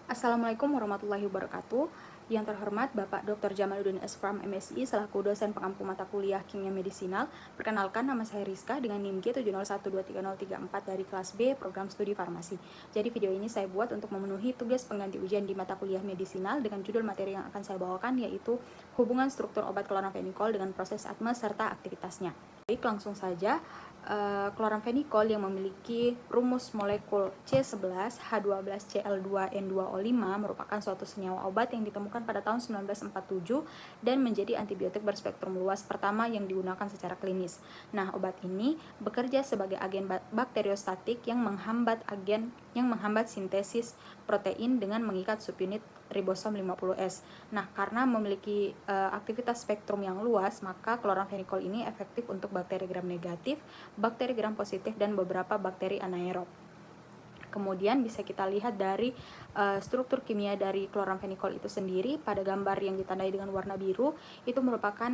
Assalamualaikum warahmatullahi wabarakatuh. Yang terhormat Bapak Dr. Jamaluddin S.Farm MSI selaku dosen pengampu mata kuliah Kimia Medisinal. Perkenalkan, nama saya Rizka dengan NIM G701233034 dari kelas B program studi farmasi. Jadi video ini saya buat untuk memenuhi tugas pengganti ujian di mata kuliah medisinal dengan judul materi yang akan saya bawakan yaitu hubungan struktur obat kloramfenikol dengan proses ATME serta aktivitasnya. Baik, langsung saja. Kloramfenikol yang memiliki rumus molekul C11H12Cl2N2O5 merupakan suatu senyawa obat yang ditemukan pada tahun 1947 dan menjadi antibiotik berspektrum luas pertama yang digunakan secara klinis. Nah, obat ini bekerja sebagai agen bakteriostatik yang menghambat sintesis protein dengan mengikat subunit ribosom 50S. Nah, karena memiliki aktivitas spektrum yang luas, maka kloramfenikol ini efektif untuk bakteri gram negatif, bakteri gram positif, dan beberapa bakteri anaerob. Kemudian bisa kita lihat dari struktur kimia dari kloramfenikol itu sendiri. Pada gambar yang ditandai dengan warna biru, itu merupakan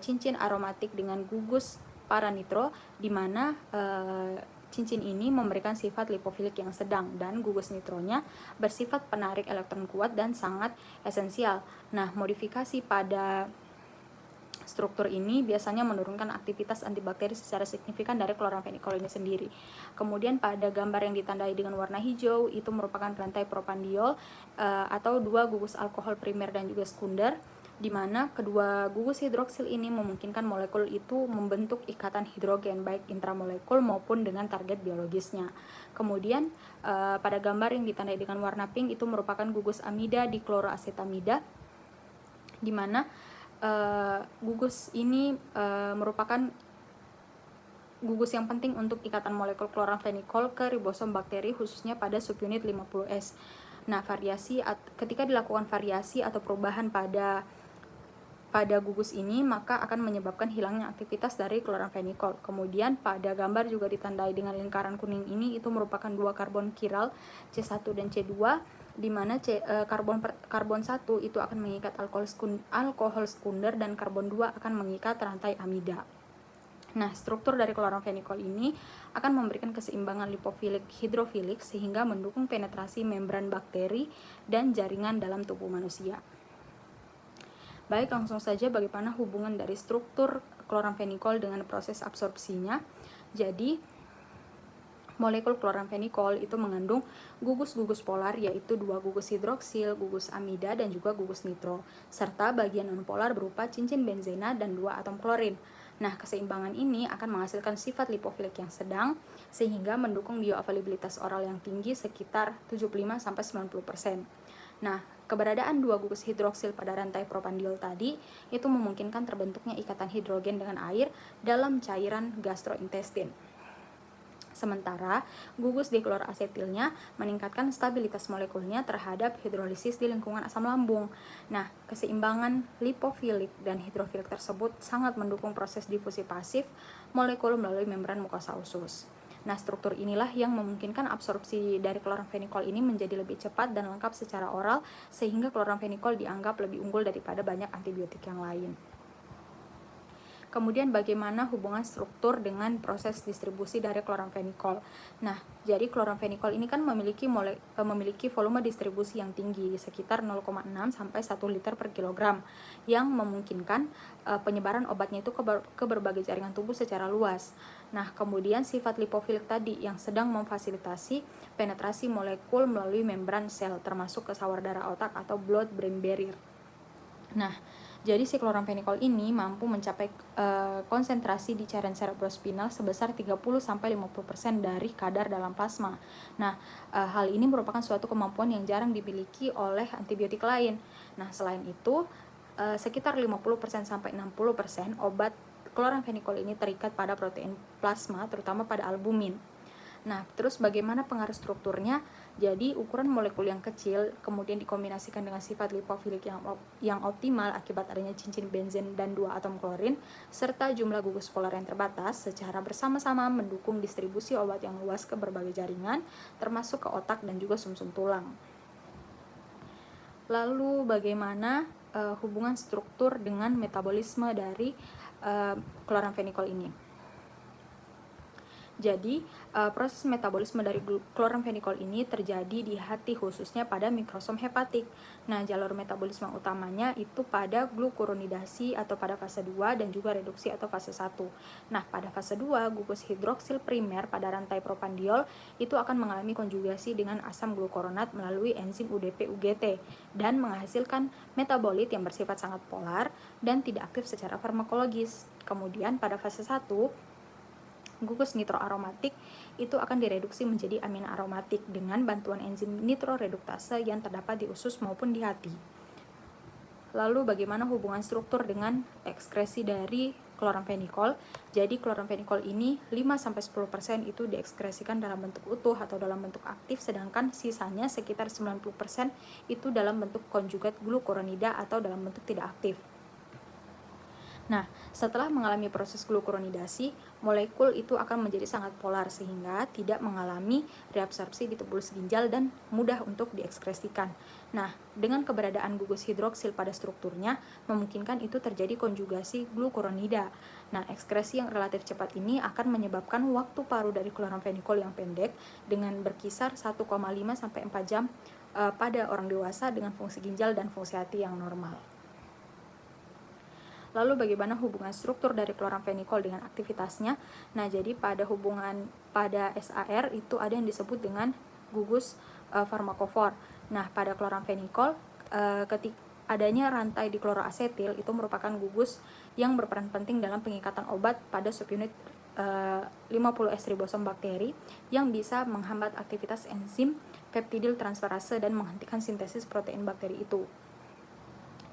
cincin aromatik dengan gugus paranitro, di mana cincin ini memberikan sifat lipofilik yang sedang dan gugus nitronya bersifat penarik elektron kuat dan sangat esensial. Nah, modifikasi pada struktur ini biasanya menurunkan aktivitas antibakteri secara signifikan dari kloramfenikol ini sendiri. Kemudian pada gambar yang ditandai dengan warna hijau itu merupakan rantai propandiol atau dua gugus alkohol primer dan juga sekunder, di mana kedua gugus hidroksil ini memungkinkan molekul itu membentuk ikatan hidrogen baik intramolekul maupun dengan target biologisnya. Kemudian pada gambar yang ditandai dengan warna pink itu merupakan gugus amida dikloroasetamida, di mana gugus ini merupakan gugus yang penting untuk ikatan molekul kloramfenikol ke ribosom bakteri khususnya pada subunit 50S. Nah, ketika dilakukan variasi atau perubahan pada gugus ini, maka akan menyebabkan hilangnya aktivitas dari kloramfenikol. Kemudian pada gambar juga ditandai dengan lingkaran kuning ini, itu merupakan dua karbon kiral C1 dan C2, di mana karbon 1 itu akan mengikat alkohol sekunder dan karbon 2 akan mengikat rantai amida. Nah, struktur dari kloramfenikol ini akan memberikan keseimbangan lipofilik hidrofilik sehingga mendukung penetrasi membran bakteri dan jaringan dalam tubuh manusia. Baik, langsung saja bagaimana hubungan dari struktur kloramfenikol dengan proses absorpsinya. Jadi, molekul kloramfenikol itu mengandung gugus-gugus polar, yaitu dua gugus hidroksil, gugus amida, dan juga gugus nitro, serta bagian nonpolar berupa cincin benzena dan dua atom klorin. Nah, keseimbangan ini akan menghasilkan sifat lipofilik yang sedang, sehingga mendukung bioavailabilitas oral yang tinggi sekitar 75-90%. Nah, keberadaan dua gugus hidroksil pada rantai propandiol tadi itu memungkinkan terbentuknya ikatan hidrogen dengan air dalam cairan gastrointestin. Sementara gugus dikloroasetilnya meningkatkan stabilitas molekulnya terhadap hidrolisis di lingkungan asam lambung. Nah, keseimbangan lipofilik dan hidrofilik tersebut sangat mendukung proses difusi pasif molekul melalui membran mukosa usus. Nah, struktur inilah yang memungkinkan absorpsi dari kloramfenikol ini menjadi lebih cepat dan lengkap secara oral, sehingga kloramfenikol dianggap lebih unggul daripada banyak antibiotik yang lain. Kemudian bagaimana hubungan struktur dengan proses distribusi dari kloramfenikol. Nah, jadi kloramfenikol ini kan memiliki volume distribusi yang tinggi, sekitar 0,6 sampai 1 liter per kilogram, yang memungkinkan penyebaran obatnya itu ke berbagai jaringan tubuh secara luas. Nah, kemudian sifat lipofilik tadi yang sedang memfasilitasi penetrasi molekul melalui membran sel, termasuk ke sawar-darah otak atau blood-brain barrier. Nah, jadi si kloramfenikol ini mampu mencapai konsentrasi di cairan cerebrospinal sebesar 30-50% dari kadar dalam plasma. Nah, hal ini merupakan suatu kemampuan yang jarang dimiliki oleh antibiotik lain. Nah, selain itu, sekitar 50-60% obat kloramfenikol ini terikat pada protein plasma, terutama pada albumin. Nah, terus bagaimana pengaruh strukturnya? Jadi, ukuran molekul yang kecil kemudian dikombinasikan dengan sifat lipofilik yang optimal akibat adanya cincin benzen dan dua atom klorin, serta jumlah gugus polar yang terbatas, secara bersama-sama mendukung distribusi obat yang luas ke berbagai jaringan, termasuk ke otak dan juga sumsum tulang. Lalu, bagaimana hubungan struktur dengan metabolisme dari kloramfenikol ini? Jadi, proses metabolisme dari kloramfenikol ini terjadi di hati, khususnya pada mikrosom hepatik. Nah, jalur metabolisme utamanya itu pada glukuronidasi atau pada fase 2 dan juga reduksi atau fase 1. Nah, pada fase 2, gugus hidroksil primer pada rantai propandiol itu akan mengalami konjugasi dengan asam glukuronat melalui enzim UDP-UGT dan menghasilkan metabolit yang bersifat sangat polar dan tidak aktif secara farmakologis. Kemudian pada fase 1, gugus nitroaromatik itu akan direduksi menjadi amin aromatik dengan bantuan enzim nitroreduktase yang terdapat di usus maupun di hati. Lalu bagaimana hubungan struktur dengan ekskresi dari kloramfenikol? Jadi kloramfenikol ini 5-10% itu diekskresikan dalam bentuk utuh atau dalam bentuk aktif, sedangkan sisanya sekitar 90% itu dalam bentuk konjugat glukuronida atau dalam bentuk tidak aktif. Nah, setelah mengalami proses glukuronidasi, molekul itu akan menjadi sangat polar sehingga tidak mengalami reabsorpsi di tubulus ginjal dan mudah untuk diekskresikan. Nah, dengan keberadaan gugus hidroksil pada strukturnya, memungkinkan itu terjadi konjugasi glukuronida. Nah, ekskresi yang relatif cepat ini akan menyebabkan waktu paru dari kloramfenikol yang pendek dengan berkisar 1,5 sampai 4 jam pada orang dewasa dengan fungsi ginjal dan fungsi hati yang normal. Lalu bagaimana hubungan struktur dari kloramfenikol dengan aktivitasnya? Nah, jadi pada SAR itu ada yang disebut dengan gugus farmakofor. Nah, pada kloramfenikol ketika adanya rantai dikloroasetil itu merupakan gugus yang berperan penting dalam pengikatan obat pada subunit 50S ribosom bakteri yang bisa menghambat aktivitas enzim peptidil transferase dan menghentikan sintesis protein bakteri itu.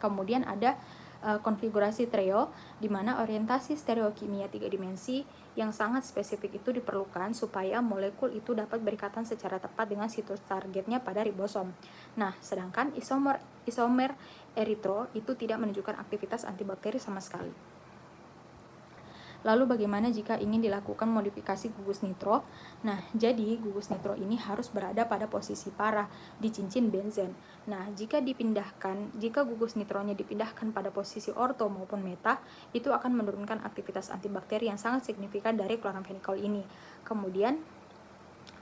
Kemudian ada konfigurasi TREO, di mana orientasi stereokimia 3 dimensi yang sangat spesifik itu diperlukan supaya molekul itu dapat berikatan secara tepat dengan situs targetnya pada ribosom. Nah, sedangkan isomer eritro itu tidak menunjukkan aktivitas antibakteri sama sekali. Lalu bagaimana jika ingin dilakukan modifikasi gugus nitro? Nah, jadi gugus nitro ini harus berada pada posisi parah di cincin benzen. Nah, jika gugus nitronya dipindahkan pada posisi orto maupun meta, itu akan menurunkan aktivitas antibakteri yang sangat signifikan dari kloramfenikol ini. Kemudian,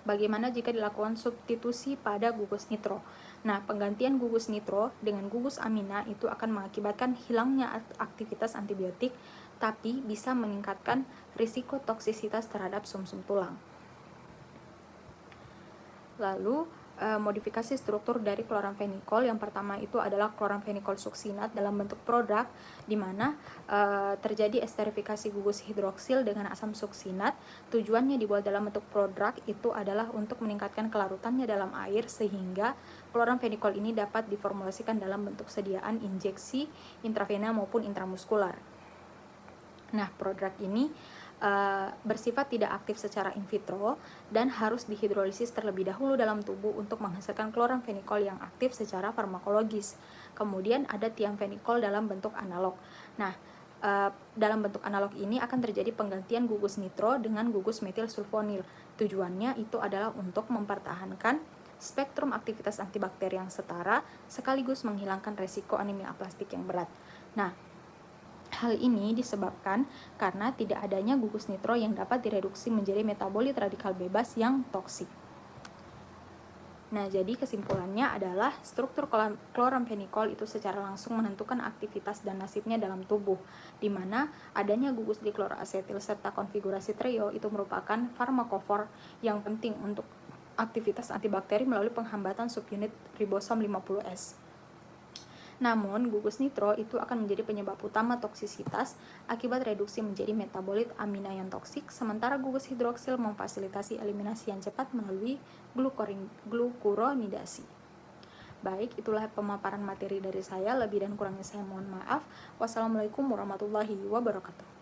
bagaimana jika dilakukan substitusi pada gugus nitro? Nah, penggantian gugus nitro dengan gugus amina itu akan mengakibatkan hilangnya aktivitas antibiotik, tapi bisa meningkatkan risiko toksisitas terhadap sumsum tulang. Lalu, modifikasi struktur dari kloramfenikol yang pertama itu adalah kloramfenikol suksinat dalam bentuk produk, di mana terjadi esterifikasi gugus hidroksil dengan asam suksinat. Tujuannya dibuat dalam bentuk produk itu adalah untuk meningkatkan kelarutannya dalam air sehingga kloramfenikol ini dapat diformulasikan dalam bentuk sediaan injeksi intravena maupun intramuskular. Nah, produk ini bersifat tidak aktif secara in vitro dan harus dihidrolisis terlebih dahulu dalam tubuh untuk menghasilkan kloramfenikol yang aktif secara farmakologis. Kemudian ada tiamfenikol dalam bentuk analog. Nah, dalam bentuk analog ini akan terjadi penggantian gugus nitro dengan gugus metil sulfonil. Tujuannya itu adalah untuk mempertahankan spektrum aktivitas antibakteri yang setara sekaligus menghilangkan resiko anemia aplastik yang berat. Nah, hal ini disebabkan karena tidak adanya gugus nitro yang dapat direduksi menjadi metabolit radikal bebas yang toksik. Nah, jadi kesimpulannya adalah struktur kloramfenikol itu secara langsung menentukan aktivitas dan nasibnya dalam tubuh, di mana adanya gugus dikloroasetil serta konfigurasi TREO itu merupakan farmakofor yang penting untuk aktivitas antibakteri melalui penghambatan subunit ribosom 50S. Namun, gugus nitro itu akan menjadi penyebab utama toksisitas akibat reduksi menjadi metabolit amina yang toksik, sementara gugus hidroksil memfasilitasi eliminasi yang cepat melalui glukuronidasi. Baik, itulah pemaparan materi dari saya. Lebih dan kurangnya saya mohon maaf. Wassalamualaikum warahmatullahi wabarakatuh.